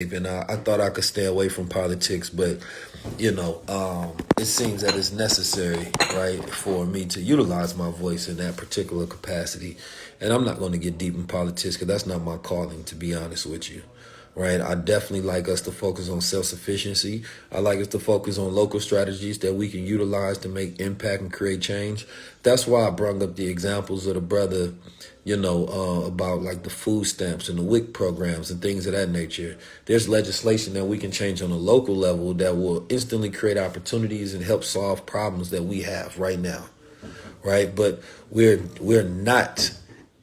And I thought I could stay away from politics, but it seems that it's necessary, right, for me to utilize my voice in that particular capacity. And I'm not going to get deep in politics because that's not my calling, to be honest with you. Right, I definitely like us to focus on self-sufficiency. I like us to focus on local strategies that we can utilize to make impact and create change. That's why I brought up the examples of the brother, about like the food stamps and the WIC programs and things of that nature. There's legislation that we can change on a local level that will instantly create opportunities and help solve problems that we have right now. Right, but we're not,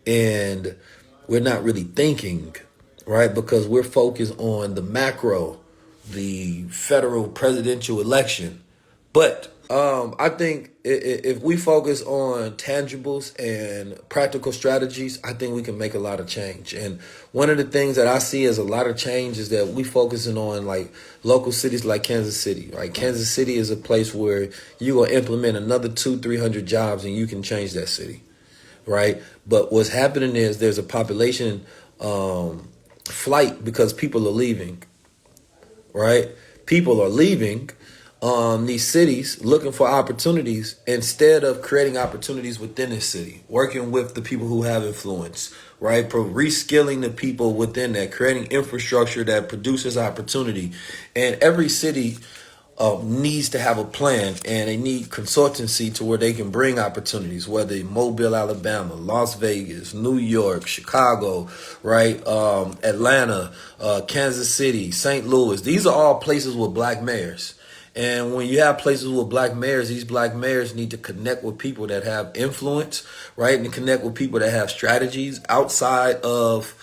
and we're not really thinking, right? Because we're focused on the macro, the federal presidential election. But I think if we focus on tangibles and practical strategies, I think we can make a lot of change. And one of the things that I see as a lot of change is that we focusing on like local cities like Kansas City, right? Kansas City is a place where you will implement another 200-300 jobs and you can change that city, right? But what's happening is there's a population flight because people are leaving, right? People are leaving these cities looking for opportunities instead of creating opportunities within the city, working with the people who have influence, right? Reskilling the people within that, creating infrastructure that produces opportunity. And every city needs to have a plan, and they need consultancy to where they can bring opportunities, whether Mobile, Alabama, Las Vegas, New York, Chicago, right? Atlanta, Kansas City, St. Louis. These are all places with black mayors. And when you have places with black mayors, these black mayors need to connect with people that have influence, right? And connect with people that have strategies outside of,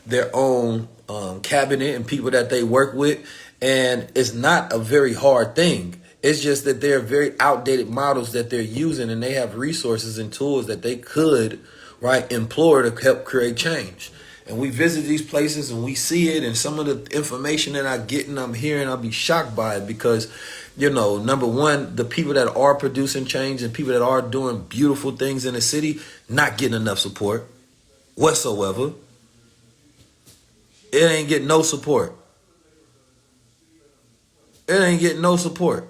their own cabinet and people that they work with. And it's not a very hard thing. It's just that they're very outdated models that they're using, and they have resources and tools that they could, right, employ to help create change. And we visit these places and we see it, and some of the information that I get and I'm hearing, I'll be shocked by it because, number one, the people that are producing change and people that are doing beautiful things in the city, not getting enough support whatsoever. It ain't getting no support. It ain't getting no support.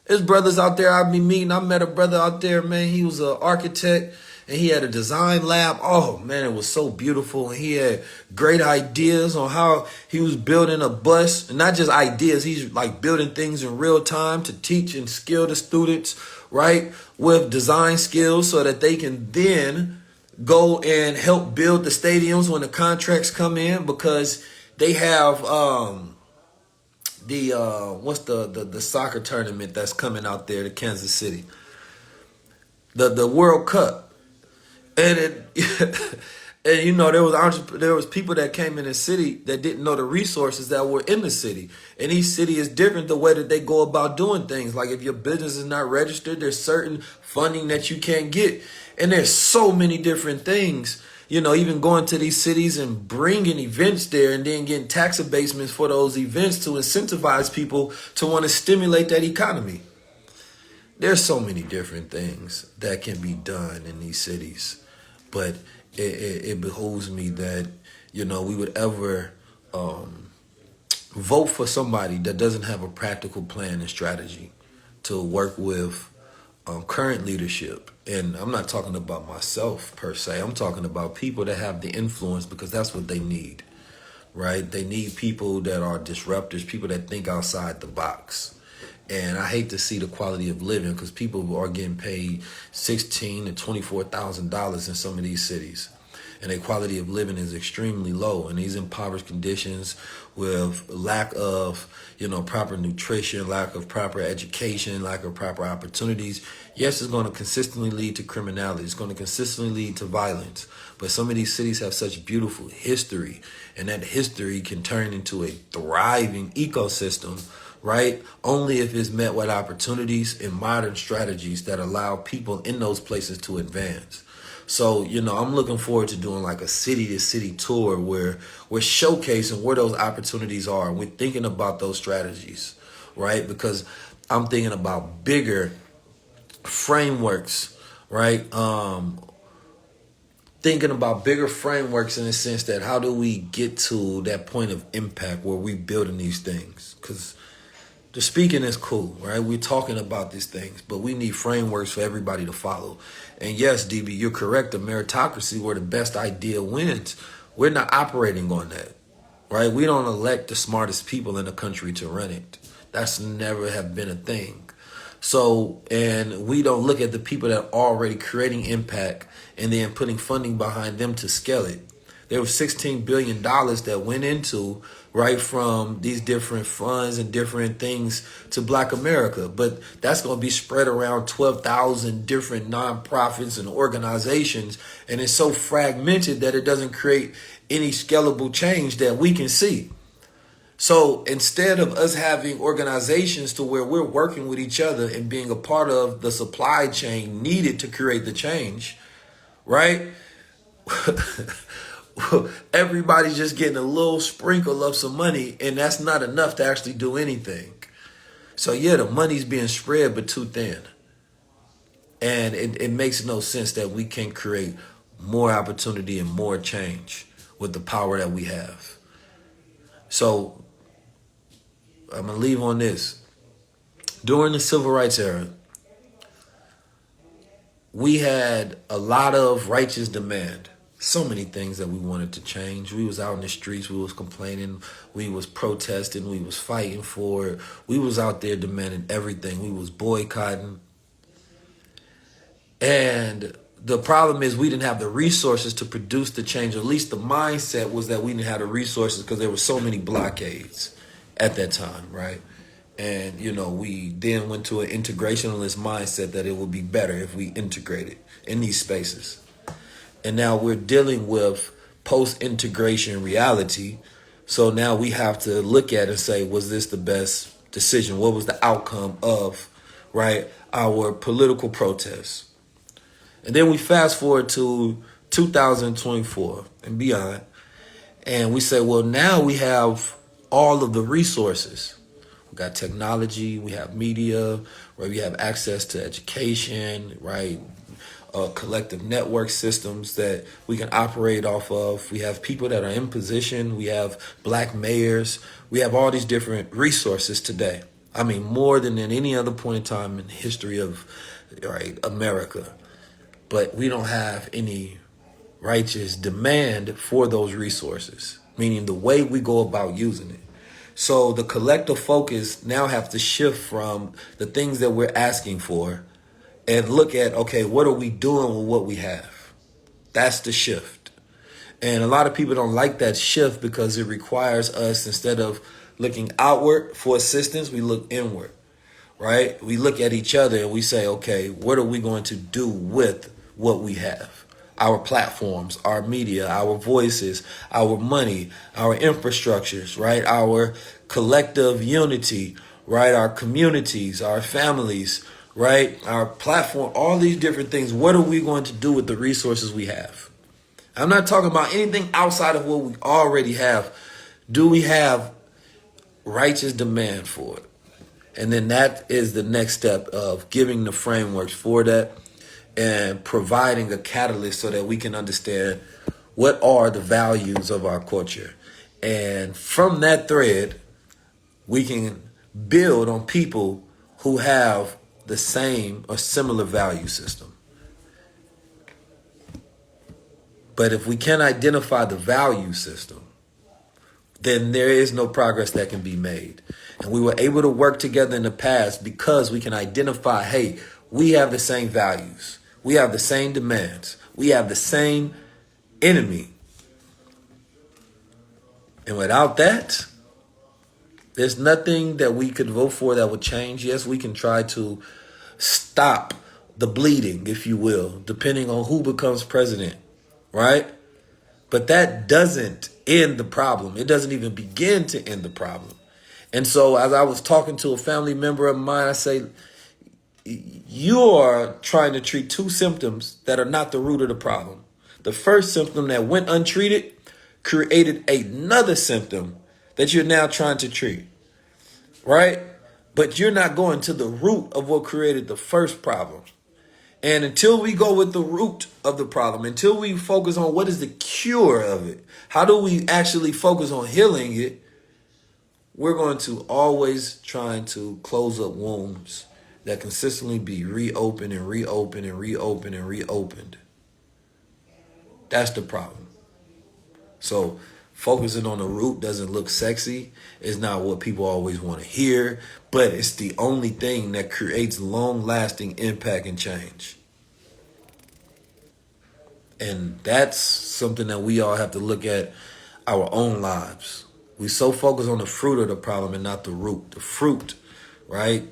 There's brothers out there I be meeting. I met a brother out there, man. He was an architect and he had a design lab. Oh, man, it was so beautiful. And he had great ideas on how he was building a bus. And not just ideas, he's like building things in real time to teach and skill the students, right, with design skills so that they can then go and help build the stadiums when the contracts come in, because they have what's the soccer tournament that's coming out there to Kansas City, the World Cup. And it and there was people that came in the city that didn't know the resources that were in the city. And each city is different the way that they go about doing things. Like if your business is not registered, there's certain funding that you can't get. And there's so many different things. Even going to these cities and bringing events there and then getting tax abatements for those events to incentivize people to want to stimulate that economy. There's so many different things that can be done in these cities. But it behooves me that, we would ever vote for somebody that doesn't have a practical plan and strategy to work with current leadership. And I'm not talking about myself per se. I'm talking about people that have the influence, because that's what they need, right? They need people that are disruptors, people that think outside the box. And I hate to see the quality of living, because people are getting paid $16,000 to $24,000 in some of these cities. And their quality of living is extremely low. And these impoverished conditions with lack of, proper nutrition, lack of proper education, lack of proper opportunities, yes, it's going to consistently lead to criminality. It's going to consistently lead to violence. But some of these cities have such beautiful history, and that history can turn into a thriving ecosystem, right? Only if it's met with opportunities and modern strategies that allow people in those places to advance. So, I'm looking forward to doing like a city to city tour where we're showcasing where those opportunities are. We're thinking about those strategies, right? Because I'm thinking about bigger frameworks, right? thinking about bigger frameworks in the sense that how do we get to that point of impact where we building these things? Because the speaking is cool, right? We're talking about these things, but we need frameworks for everybody to follow. And yes, DB, you're correct. The meritocracy where the best idea wins. We're not operating on that, right? We don't elect the smartest people in the country to run it. That's never have been a thing. So, and we don't look at the people that are already creating impact and then putting funding behind them to scale it. There was $16 billion that went into, right, from these different funds and different things to Black America. But that's going to be spread around 12,000 different nonprofits and organizations. And it's so fragmented that it doesn't create any scalable change that we can see. So instead of us having organizations to where we're working with each other and being a part of the supply chain needed to create the change, right? Everybody's just getting a little sprinkle of some money, and that's not enough to actually do anything. So yeah, the money's being spread but too thin. And it makes no sense that we can't create more opportunity and more change with the power that we have. So I'm going to leave on this. During the civil rights era, we had a lot of righteous demand. So many things that we wanted to change. We was out in the streets. We was complaining. We was protesting. We was fighting for it. We was out there demanding everything. We was boycotting. And the problem is we didn't have the resources to produce the change. At least the mindset was that we didn't have the resources because there were so many blockades at that time, right? And, you know, we then went to an integrationalist mindset that it would be better if we integrated in these spaces. And now we're dealing with post-integration reality. So now we have to look at it and say, was this the best decision? What was the outcome of, right, our political protests? And then we fast forward to 2024 and beyond. And we say, well, now we have all of the resources. We got technology, we have media, right? We have access to education, right? Collective network systems that we can operate off of. We have people that are in position. We have Black mayors. We have all these different resources today. I mean, more than at any other point in time in the history of, right, America. But we don't have any righteous demand for those resources, meaning the way we go about using it. So the collective focus now have to shift from the things that we're asking for and look at, okay, what are we doing with what we have? That's the shift. And a lot of people don't like that shift because it requires us, instead of looking outward for assistance, we look inward, right? We look at each other and we say, okay, what are we going to do with what we have? Our platforms, our media, our voices, our money, our infrastructures, right? Our collective unity, right? Our communities, our families, right? Our platform, all these different things. What are we going to do with the resources we have? I'm not talking about anything outside of what we already have. Do we have righteous demand for it? And then that is the next step of giving the frameworks for that and providing a catalyst so that we can understand what are the values of our culture. And from that thread, we can build on people who have the same or similar value system. But if we can't identify the value system, then there is no progress that can be made. And we were able to work together in the past because we can identify, hey, we have the same values. We have the same demands. We have the same enemy. And without that, there's nothing that we could vote for that would change. Yes, we can try to stop the bleeding, if you will, depending on who becomes president, right? But that doesn't end the problem. It doesn't even begin to end the problem. And so as I was talking to a family member of mine, I say, you're trying to treat two symptoms that are not the root of the problem. The first symptom that went untreated created another symptom that you're now trying to treat, right? But you're not going to the root of what created the first problem. And until we go with the root of the problem, until we focus on what is the cure of it, how do we actually focus on healing it, we're going to always trying to close up wounds that consistently be reopened and reopened and reopened and reopened. That's the problem. So focusing on the root doesn't look sexy. It's not what people always want to hear, but it's the only thing that creates long-lasting impact and change. And that's something that we all have to look at our own lives. We so focus on the fruit of the problem and not the root. The fruit, right?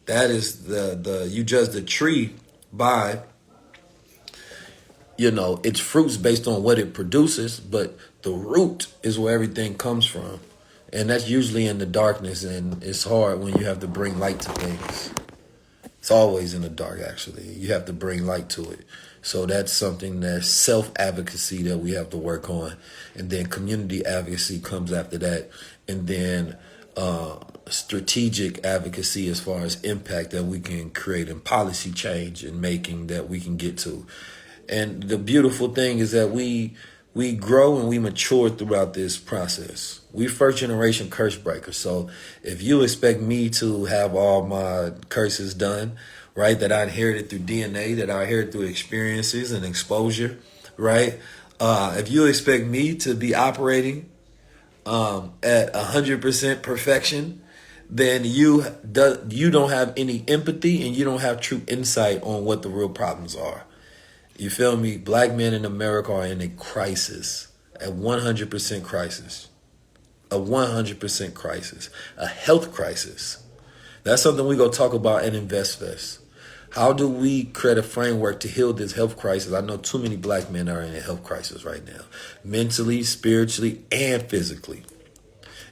That is the you judge the tree by, its fruits based on what it produces, but the root is where everything comes from. And that's usually in the darkness, and it's hard when you have to bring light to things. It's always in the dark, actually. You have to bring light to it. So that's something that's self-advocacy that we have to work on. And then community advocacy comes after that. And then strategic advocacy as far as impact that we can create and policy change and making that we can get to. And the beautiful thing is that we grow and we mature throughout this process. We first generation curse breakers. So if you expect me to have all my curses done, right, that I inherited through DNA, that I inherited through experiences and exposure, right? If you expect me to be operating at 100% perfection, then you don't have any empathy and you don't have true insight on what the real problems are. You feel me? Black men in America are in a crisis, a 100% crisis, a 100% crisis, a health crisis. That's something we're going to talk about at InvestFest. How do we create a framework to heal this health crisis? I know too many black men are in a health crisis right now, mentally, spiritually, and physically.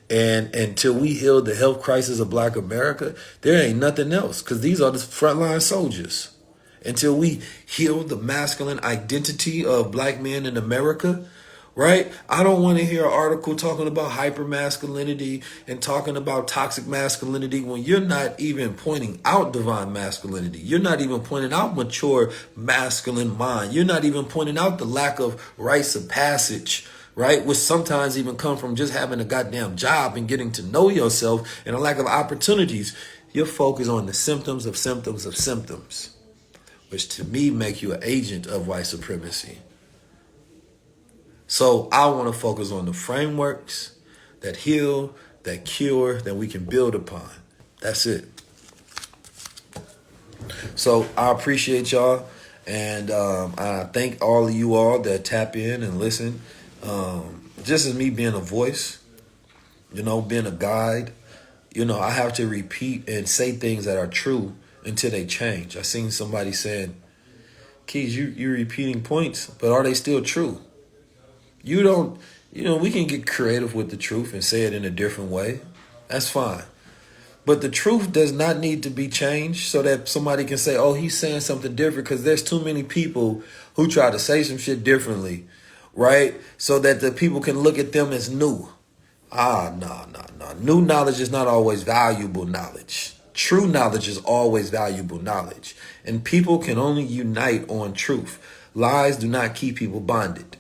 And until we heal the health crisis of Black America, there ain't nothing else, because these are the frontline soldiers. Until we heal the masculine identity of black men in America, right? I don't want to hear an article talking about hypermasculinity and talking about toxic masculinity when you're not even pointing out divine masculinity. You're not even pointing out mature masculine mind. You're not even pointing out the lack of rites of passage, right? Which sometimes even come from just having a goddamn job and getting to know yourself and a lack of opportunities. You're focused on the symptoms of symptoms of symptoms, which to me make you an agent of white supremacy. So I want to focus on the frameworks that heal, that cure, that we can build upon. That's it. So I appreciate y'all. And I thank all of you all that tap in and listen. Just as me being a voice, being a guide, I have to repeat and say things that are true until they change. I seen somebody saying, Keys, you're repeating points, but are they still true? You don't, we can get creative with the truth and say it in a different way. That's fine. But the truth does not need to be changed so that somebody can say, oh, he's saying something different, because there's too many people who try to say some shit differently, right? So that the people can look at them as new. No. New knowledge is not always valuable knowledge. True knowledge is always valuable knowledge. And people can only unite on truth. Lies do not keep people bonded.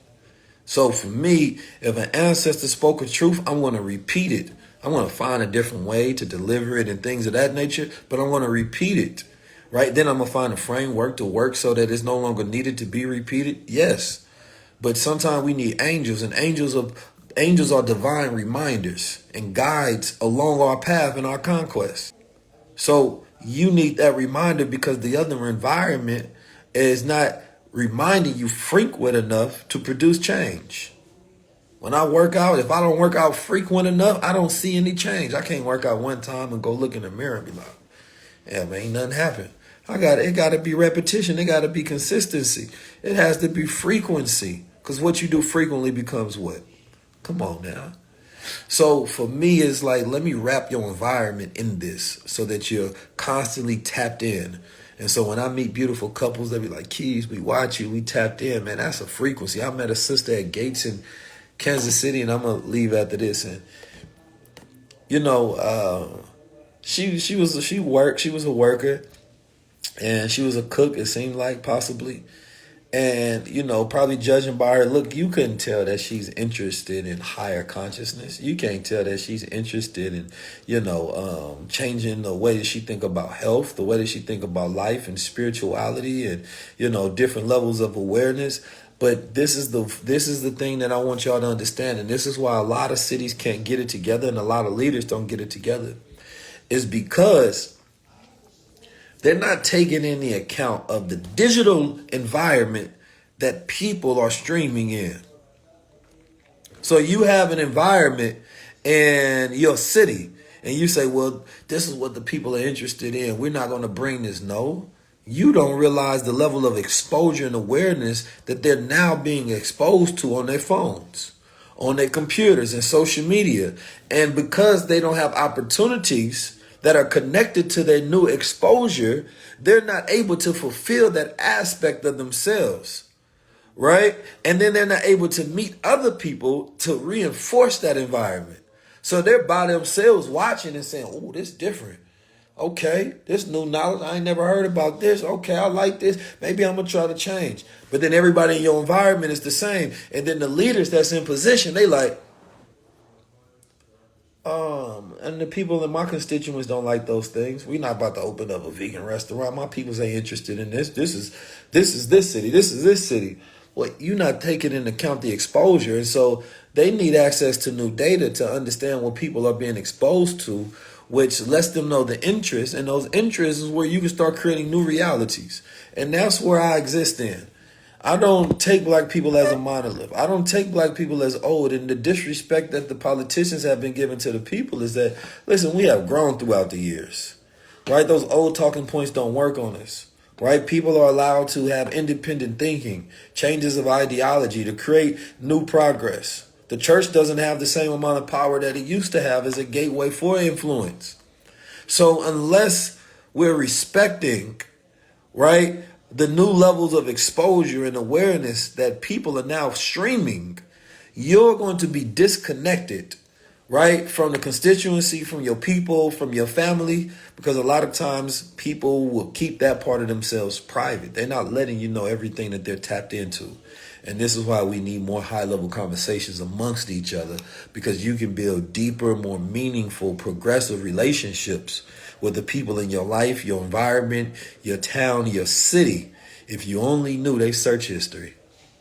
So for me, if an ancestor spoke a truth, I'm going to repeat it. I'm going to find a different way to deliver it and things of that nature, but I'm going to repeat it, right? Then I'm going to find a framework to work so that it's no longer needed to be repeated. Yes. But sometimes we need angels, and angels are divine reminders and guides along our path and our conquest. So you need that reminder because the other environment is not reminding you frequent enough to produce change. When I work out, if I don't work out frequent enough, I don't see any change. I can't work out one time and go look in the mirror and be like, yeah, man, ain't nothing happen. It got to be repetition. It got to be consistency. It has to be frequency, because what you do frequently becomes what? Come on now. So for me, it's like, let me wrap your environment in this so that you're constantly tapped in. And so when I meet beautiful couples, they be like, Keys, we watch you, we tapped in, man, that's a frequency. I met a sister at Gates in Kansas City, and I'm going to leave after this. And, she was a worker. And she was a cook, it seemed like, possibly. And, probably judging by her look, you couldn't tell that she's interested in higher consciousness. You can't tell that she's interested in, changing the way that she think about health, the way that she think about life and spirituality and, different levels of awareness. But this is the thing that I want y'all to understand. And this is why a lot of cities can't get it together and a lot of leaders don't get it together. Is because they're not taking any account of the digital environment that people are streaming in. So you have an environment in your city and you say, well, this is what the people are interested in. We're not going to bring this. No, you don't realize the level of exposure and awareness that they're now being exposed to on their phones, on their computers and social media. And because they don't have opportunities that are connected to their new exposure, they're not able to fulfill that aspect of themselves, right? And then they're not able to meet other people to reinforce that environment. So they're by themselves watching and saying, oh, this is different. Okay, this new knowledge, I ain't never heard about this. Okay, I like this. Maybe I'm going to try to change. But then everybody in your environment is the same. And then the leaders that's in position, they like, and the people in my constituents don't like those things. We're not about to open up a vegan restaurant. My peoples ain't interested in this. This is this city. This is this city. Well, you're not taking into account the exposure. And so they need access to new data to understand what people are being exposed to, which lets them know the interest. And those interests is where you can start creating new realities. And that's where I exist in. I don't take black people as a monolith. I don't take black people as old. And the disrespect that the politicians have been given to the people is that, listen, we have grown throughout the years, right? Those old talking points don't work on us, right? People are allowed to have independent thinking, changes of ideology to create new progress. The church doesn't have the same amount of power that it used to have as a gateway for influence. So unless we're respecting, right, the new levels of exposure and awareness that people are now streaming, you're going to be disconnected, right, from the constituency, from your people, from your family, because a lot of times people will keep that part of themselves private. They're not letting you know everything that they're tapped into. And this is why we need more high-level conversations amongst each other, because you can build deeper, more meaningful, progressive relationships with the people in your life, your environment, your town, your city, if you only knew their search history.